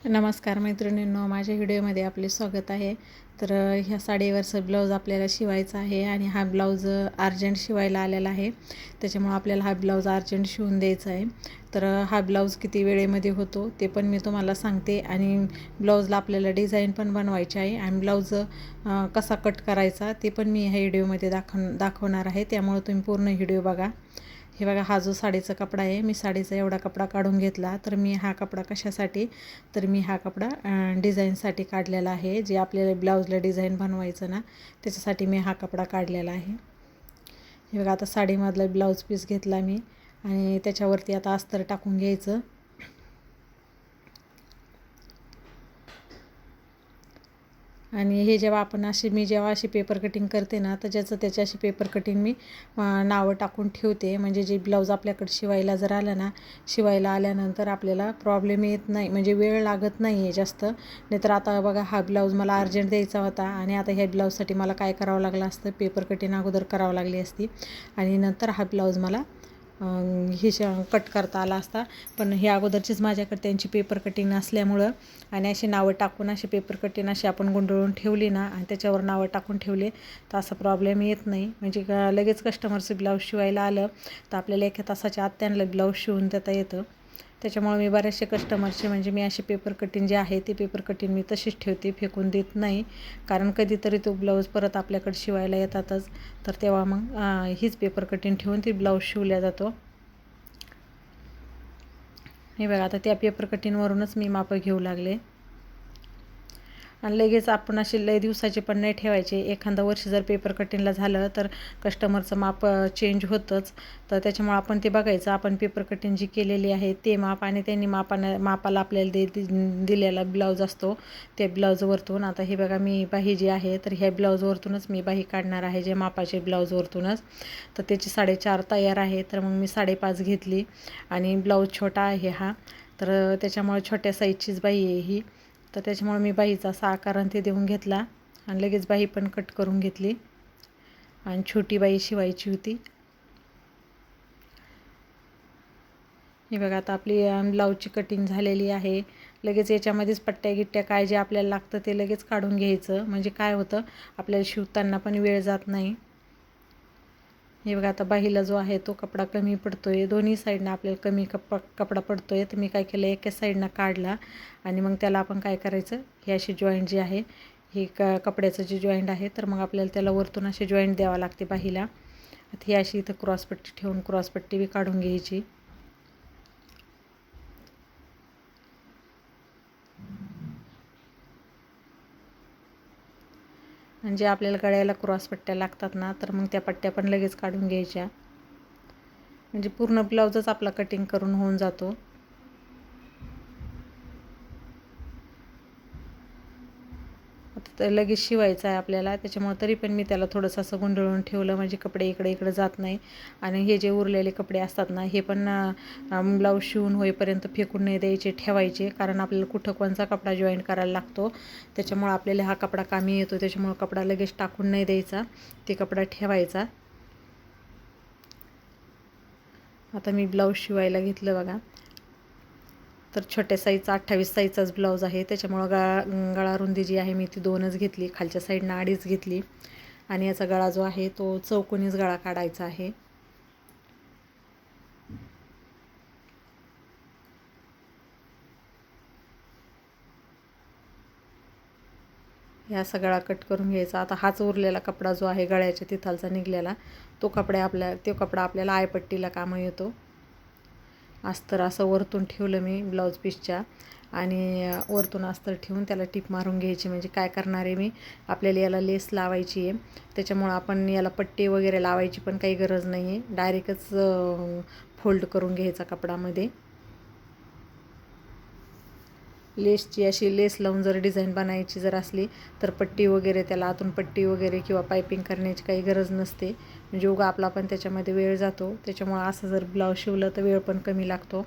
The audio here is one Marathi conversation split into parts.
नमस्कार मैत्रिणींनो, माझ्या व्हिडिओमध्ये आपले स्वागत आहे. तर ह्या साडीवरचं ब्लाऊज आपल्याला शिवायचा आहे आणि हा ब्लाऊज अर्जंट शिवायला आलेला आहे. त्याच्यामुळे आपल्याला हा ब्लाऊज अर्जंट शिवून द्यायचा आहे. तर हा ब्लाऊज किती वेळेमध्ये होतो ते पण मी तुम्हाला सांगते आणि ब्लाऊजला आपल्याला डिझाईन पण बनवायची आहे आणि ब्लाऊज कसा कट करायचा ते पण मी ह्या व्हिडिओमध्ये दाखवणार आहे. त्यामुळे तुम्ही पूर्ण व्हिडिओ बघा. हे बघा, हा जो साडीचा कपडा आहे, मी साडीचा एवढा कपडा काढून घेतला. तर मी हा कपडा कशासाठी, तर मी हा कपडा डिझाईनसाठी काढलेला आहे. जे आपल्याला ब्लाऊजला डिझाईन बनवायचं ना, त्याच्यासाठी मी हा कपडा काढलेला आहे. हे बघा, आता साडीमधला ब्लाऊज पीस घेतला मी आणि त्याच्यावरती आता अस्तर टाकून घ्यायचं. आणि हे जेव्हा आपण मी जेव्हा अशी पेपर कटिंग करते ना, तर त्याची अशी पेपर कटिंग मी नावं टाकून ठेवते. म्हणजे जे ब्लाऊज आपल्याकडे शिवायला जर आलं ना, शिवायला आल्यानंतर आपल्याला प्रॉब्लेम येत नाही, म्हणजे वेळ लागत नाही आहे जास्त. नाहीतर आता बघा, हा ब्लाऊज मला अर्जंट द्यायचा होता आणि आता ह्या ब्लाऊजसाठी मला काय करावं लागलं असतं, पेपर कटिंग अगोदर करावं लागली असती आणि नंतर हा ब्लाऊज मला कट करता आला असता. पण हे अगोदरचीच माझ्याकडे त्यांची पेपर कटिंग नसल्यामुळं आणि अशी नावं टाकून अशी पेपर कटिंग अशी आपण गुंडळून ठेवली ना आणि त्याच्यावर नावं टाकून ठेवले तर असा प्रॉब्लेम येत नाही. म्हणजे लगेच कस्टमरचं ब्लाऊज शिवायला आलं तर आपल्याला एका तासाच्या आत त्यांना ब्लाऊज शिवून देता येतं. त्याच्यामुळे मी बरेचसे कस्टमरचे म्हणजे मी अशी पेपर कटिंग जी आहे ती पेपर कटिंग मी तशीच ठेवते, फेकून देत नाही. कारण कधीतरी तो ब्लाऊज परत आपल्याकडे शिवायला येतातच. तर तेव्हा मग हीच पेपर कटिंग ठेवून ती ब्लाऊज शिवला जातो. हे बघा, आता त्या पेपर कटिंगवरूनच मी मापं घेऊ लागले. आणि लगेच आपण असे लय दिवसाचे पण नाही ठेवायचे. एखादं वर्ष जर पेपर कटिंगला झालं तर कस्टमरचं माप चेंज होतंच. तर त्याच्यामुळे आपण ते बघायचं, आपण पेपर कटिंग जी केलेली आहे ते माप आणि त्यांनी मापाला आपल्याला दिलेला ब्लाऊज असतो त्या ब्लाऊजवरतून. आता हे बघा, मी बाही जी आहे तर ह्या ब्लाऊजवरतूनच मी बाही काढणार आहे, जे मापाचे ब्लाऊजवरतूनच. तर त्याची 4.5 तयार आहे. तर मग मी 5.5 घेतली आणि ब्लाऊज छोटा आहे हा, तर त्याच्यामुळे छोट्या साईजचीच बाही आहे ही. तर त्याच्यामुळे मी बाहीचा असा आकार आणि ते देऊन घेतला आणि लगेच बाही पण कट करून घेतली आणि छोटी बाही शिवायची होती. हे बघा, आता आपली ब्लाऊजची कटिंग झालेली आहे. लगेच याच्यामध्येच पट्ट्या गिट्ट्या काय जे आपल्याला लागतं ते लगेच काढून घ्यायचं. म्हणजे काय होतं, आपल्याला शिवताना पण वेळ जात नाही. हे बघा, आता बाहीला जो आहे तो कपडा कमी पडतो आहे, दोन्ही साईडनं आपल्याला कमी कपडा पडतो आहे. तर मी काय केलं, एका साईडनं काढला आणि मग त्याला आपण काय करायचं, ही अशी जॉईंट जी आहे, ही कपड्याचं जे जॉईंट आहे, तर मग आपल्याला त्याला वरतून अशी जॉईंट द्यावं लागते बाहीला. आता ही अशी इथं क्रॉसपट्टी ठेवून क्रॉसपट्टी बी काढून घ्यायची. म्हणजे आपल्याला गळ्याला क्रॉसपट्ट्या लागतात ना, तर मग त्या पट्ट्या पण लगेच काढून घ्यायच्या. म्हणजे पूर्ण ब्लाऊजच आपला कटिंग करून होऊन जातो. आता तर लगेच शिवायचं आहे आपल्याला, त्याच्यामुळे तरी पण मी त्याला थोडंसं असं गुंडळून ठेवलं, म्हणजे कपडे इकडे जात नाही. आणि हे जे उरलेले कपडे असतात ना, हे पण ब्लाऊज शिवून होईपर्यंत फेकून नाही द्यायचे, ठेवायचे. कारण आपल्याला कुठं कोणचा कपडा जॉईन करायला लागतो, त्याच्यामुळे आपल्याला हा कपडा कामी येतो. त्याच्यामुळे कपडा लगेच टाकून नाही द्यायचा, ते कपडा ठेवायचा. आता मी ब्लाऊज शिवायला घेतलं बघा. तर छोट्या साईजचा 28 साईजचाच ब्लाऊज आहे. त्याच्यामुळं गळा रुंदी जी आहे मी ती 2च घेतली, खालच्या साईडनं 2.5 घेतली आणि याचा गळा जो आहे तो चौकोनीच गळा काढायचा आहे. ह्या असा गळा कट करून घ्यायचा. आता हाच उरलेला कपडा जो आहे गळ्याच्या तिथालचा निघलेला, तो कपडा आपल्याला आयपट्टीला कामं येतो. अस्तर असं वरतून ठेवलं मी ब्लाऊज पीसच्या आणि वरतून अस्तर ठेवून त्याला टिप मारून घ्यायची. म्हणजे काय करणार आहे मी, आपल्याला याला लेस लावायची आहे, त्याच्यामुळं आपण याला पट्टी वगैरे लावायची पण काही गरज नाही आहे. डायरेक्टच फोल्ड करून घ्यायचा कपडामध्ये. लेसची अशी लेस लावून जर डिझाईन बनायची जर असली तर पट्टी वगैरे, त्याला आतून पट्टी वगैरे किंवा पायपिंग करण्याची काही गरज नसते. म्हणजे उगा आपला पण त्याच्यामध्ये वेळ जातो. त्याच्यामुळं असं जर ब्लाऊज शिवलं तर वेळ पण कमी लागतो.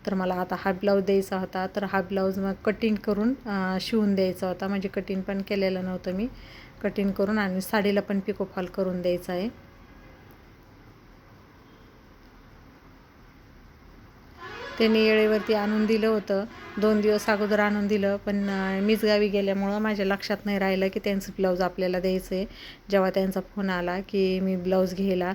तर मला आता हा ब्लाऊज द्यायचा होता, तर हा ब्लाऊज मग कटिंग करून शिवून द्यायचा होता. म्हणजे कटिंग पण केलेलं नव्हतं मी, कटिंग करून आणि साडीला पण पिको फॉल करून द्यायचा आहे. त्यांनी वेळेवरती आणून दिलं होतं. 2 दिवस अगोदर आणून दिलं, पण मीच गावी गेल्यामुळं माझ्या लक्षात नाही राहिलं की त्यांचं ब्लाऊज आपल्याला द्यायचं आहे. जेव्हा त्यांचा फोन आला की मी ब्लाऊज घ्यायला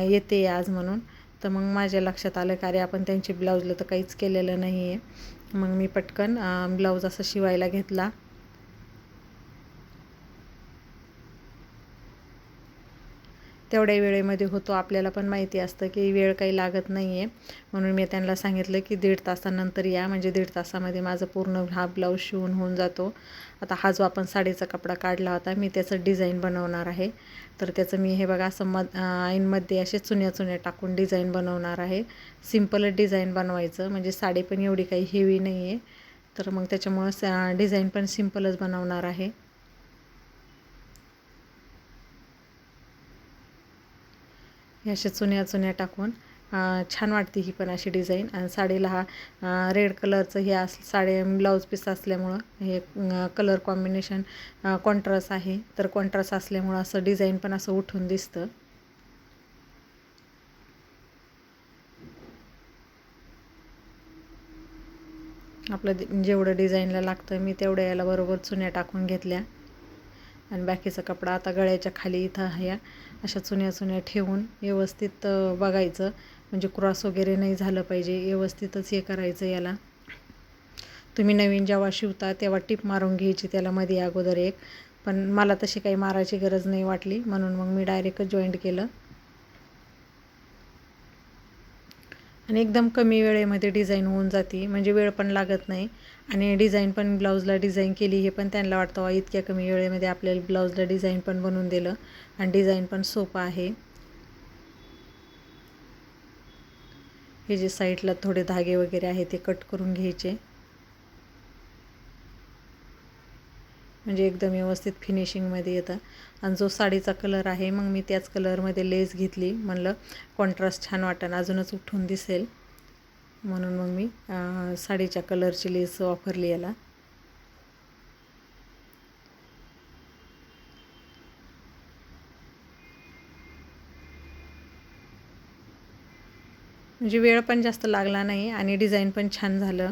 येते आज म्हणून, तर मग माझ्या लक्षात आलं की अरे आपण त्यांची ब्लाऊजला तर काहीच केलेलं नाही आहे. मग मी पटकन ब्लाऊज असं शिवायला घेतला. तेवढ्या वेळेमध्ये होतो. आपल्याला पण माहिती असतं की वेळ काही लागत नाही आहे, म्हणून मी त्यांना सांगितलं की 1.5 तासानंतर या, म्हणजे 1.5 तासामध्ये माझं पूर्ण हा ब्लाऊज शिवून होऊन जातो. आता हा जो आपण साडीचा कपडा काढला होता, मी त्याचं डिझाईन बनवणार आहे. तर त्याचं मी हे बघा असं ऐनमध्ये असे चुन्या चुन्या टाकून डिझाईन बनवणार आहे. सिम्पलच डिझाईन बनवायचं, म्हणजे साडी पण एवढी काही हेवी नाही आहे, तर मग त्याच्यामुळं डिझाईन पण सिम्पलच बनवणार आहे. हे अशा चुन्या चुन्या टाकून छान वाटते ही पण अशी डिझाईन. आणि साडीला हा रेड कलरचं हे साडी ब्लाऊज पीस असल्यामुळं हे कलर कॉम्बिनेशन कॉन्ट्रास्ट आहे, तर कॉन्ट्रास्ट असल्यामुळं असं डिझाईन पण असं उठून दिसतं. आपलं जेवढं डिझाईनला लागतं मी तेवढ्या याला बरोबर चुन्या टाकून घेतल्या. आणि बाकीचा कपडा आता गळ्याच्या खाली इथं ह्या अशा चुन्या चुन्या ठेवून व्यवस्थित बघायचं, म्हणजे क्रॉस वगैरे नाही झालं पाहिजे, व्यवस्थितच हे करायचं. याला तुम्ही नवीन जेव्हा शिवता तेव्हा टिप मारून घ्यायची त्याला मध्ये अगोदर एक, पण मला तशी काही मारायची गरज नाही वाटली, म्हणून मग मी डायरेक्टच जॉईंट केलं. आणि एकदम कमी वेळेमध्ये डिझाईन होऊन जाते, म्हणजे वेळ पण लागत नाही. आणि डिझाईन पण ब्लाऊजला डिझाईन केली हे पण त्यांना वाटतं इतक्या कमी वेळेमध्ये आपल्याला ब्लाऊजला डिझाईन पण बनवून दिलं. आणि डिझाईन पण सोपं आहे. हे जे साईडला थोडे धागे वगैरे आहे ते कट करून घ्यायचे, म्हणजे एकदम व्यवस्थित फिनिशिंगमध्ये येतं. आणि जो साडीचा कलर आहे मग मी त्याच कलरमध्ये लेस घेतली, म्हणलं कॉन्ट्रास्ट छान वाटेल, अजूनच उठून दिसेल, म्हणून मग मी साडीच्या कलरची लेस वापरली याला. म्हणजे वेळ पण जास्त लागला नाही आणि डिझाईन पण छान झालं.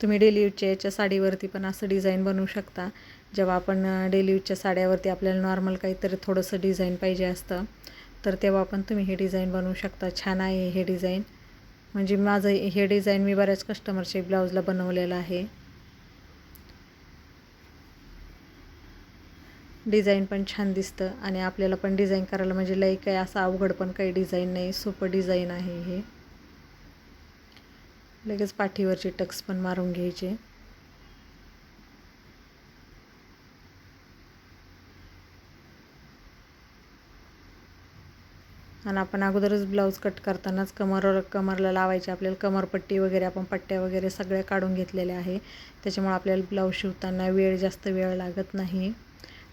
तुम्ही डेली यूजच्या याच्या साडीवरती पण असं डिझाईन बनवू शकता. जेव्हा आपण डेली यूजच्या साड्यावरती आपल्याला नॉर्मल काहीतरी थोडंसं डिझाईन पाहिजे असतं, तर तेव्हा पण तुम्ही हे डिझाईन बनवू शकता. छान आहे हे डिझाईन, म्हणजे माझं हे डिझाईन मी बऱ्याच कस्टमरचे ब्लाऊजला बनवलेलं आहे. डिझाईन पण छान दिसतं आणि आपल्याला पण डिझाईन करायला म्हणजे लई काही असं अवघड पण काही डिझाईन नाही, सोपं डिझाईन आहे हे. लगेच पाठीवरचे टक्स पण मारून घ्यायचे. आणि आपण अगोदरच ब्लाऊज कट करतानाच कमरला लावायचे आपल्याला कमरपट्टी वगैरे, आपण पट्ट्या वगैरे सगळ्या काढून घेतलेल्या आहे. त्याच्यामुळे आपल्याला ब्लाऊज शिवताना जास्त वेळ लागत नाही.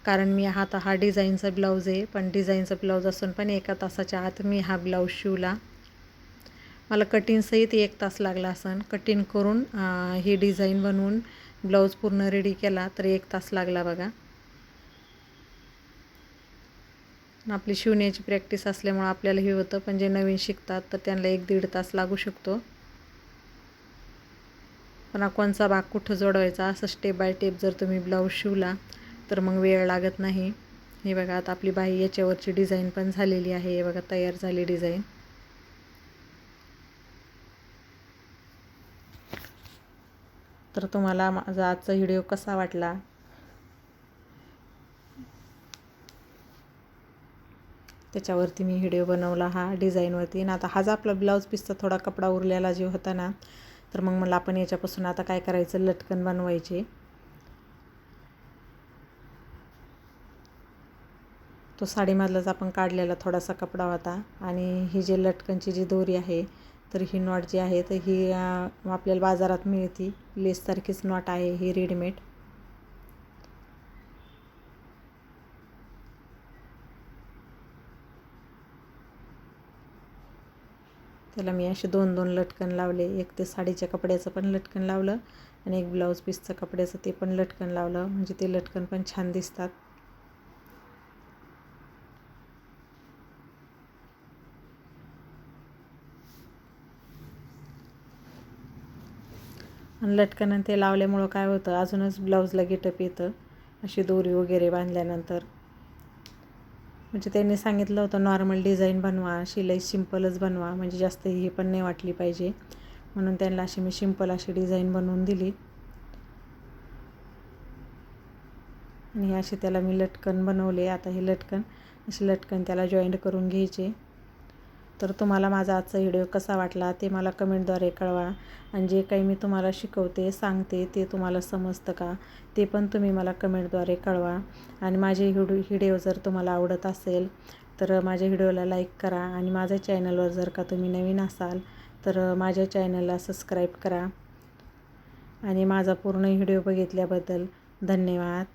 कारण मी हा डिझाईनचा ब्लाऊज आहे, पण डिझाईनचा ब्लाऊज असून पण 1 तासाच्या आत मी हा ब्लाऊज शिवला. मला कटिंगसहित 1 तास लागला असन. कटिंग करून ही डिझाईन बनवून ब्लाऊज पूर्ण रेडी केला तर 1 तास लागला बघा. आपली शिवण्याची प्रॅक्टिस असल्यामुळे आपल्याला हे होतं, पण जे नवीन शिकतात तर त्यांना 1-1.5 तास लागू शकतो. पण कोणचा भाग कुठं जोडवायचा असं स्टेप बाय स्टेप जर तुम्ही ब्लाऊज शिवला तर मग वेळ लागत नाही. हे बघा आता आपली बाई याच्यावरची डिझाईन पण झालेली आहे. हे बघा तयार झाली डिझाईन. तर तुम्हाला माझा आजचा व्हिडिओ कसा वाटला? त्याच्यावरती मी व्हिडिओ बनवला हा डिझाईनवरती. आणि आता हाच आपला ब्लाऊज पीसचा थोडा कपडा उरलेला जो होता ना, तर मग मला आपण याच्यापासून आता काय करायचं, लटकन बनवायचे. तो साडीमधलाच आपण काढलेला थोडासा कपडा होता. आणि ही जी लटकनची जी दोरी आहे, तर ही नॉट जी आहे तर ही आपल्याला बाजारात मिळते, लेससारखीच नॉट आहे ही रेडीमेड. त्याला मी असे 2-2 लटकन लावले. एक ते साडीच्या कपड्याचं पण लटकन लावलं आणि एक ब्लाऊज पीसचं कपड्याचं ते पण लटकन लावलं, म्हणजे ते लटकन पण छान दिसतात. आणि लटकन ते लावल्यामुळं काय होतं, अजूनच ब्लाऊजला गेटअप येतं अशी दोरी वगैरे बांधल्यानंतर. म्हणजे त्यांनी सांगितलं होतं नॉर्मल डिझाईन बनवा, शिलाई सिंपलच बनवा, म्हणजे जास्त ही पण नाही वाटली पाहिजे, म्हणून त्यांना अशी मी सिंपल अशी डिझाईन बनवून दिली. आणि असे त्याला मी लटकन बनवले. आता हे लटकन असे लटकन त्याला जॉईंट करून घ्यायचे. तर तुम्हाला माझा आजचा व्हिडिओ कसा वाटला ते मला कमेंटद्वारे कळवा. आणि जे काही मी तुम्हाला शिकवते सांगते ते तुम्हाला समजतं का ते पण तुम्ही मला कमेंटद्वारे कळवा. आणि माझे व्हिडिओ जर तुम्हाला आवडत असेल तर माझ्या व्हिडिओला लाईक करा. आणि माझ्या चॅनलवर जर का तुम्ही नवीन असाल तर माझ्या चॅनलला सबस्क्राईब करा. आणि माझा पूर्ण व्हिडिओ बघितल्याबद्दल धन्यवाद.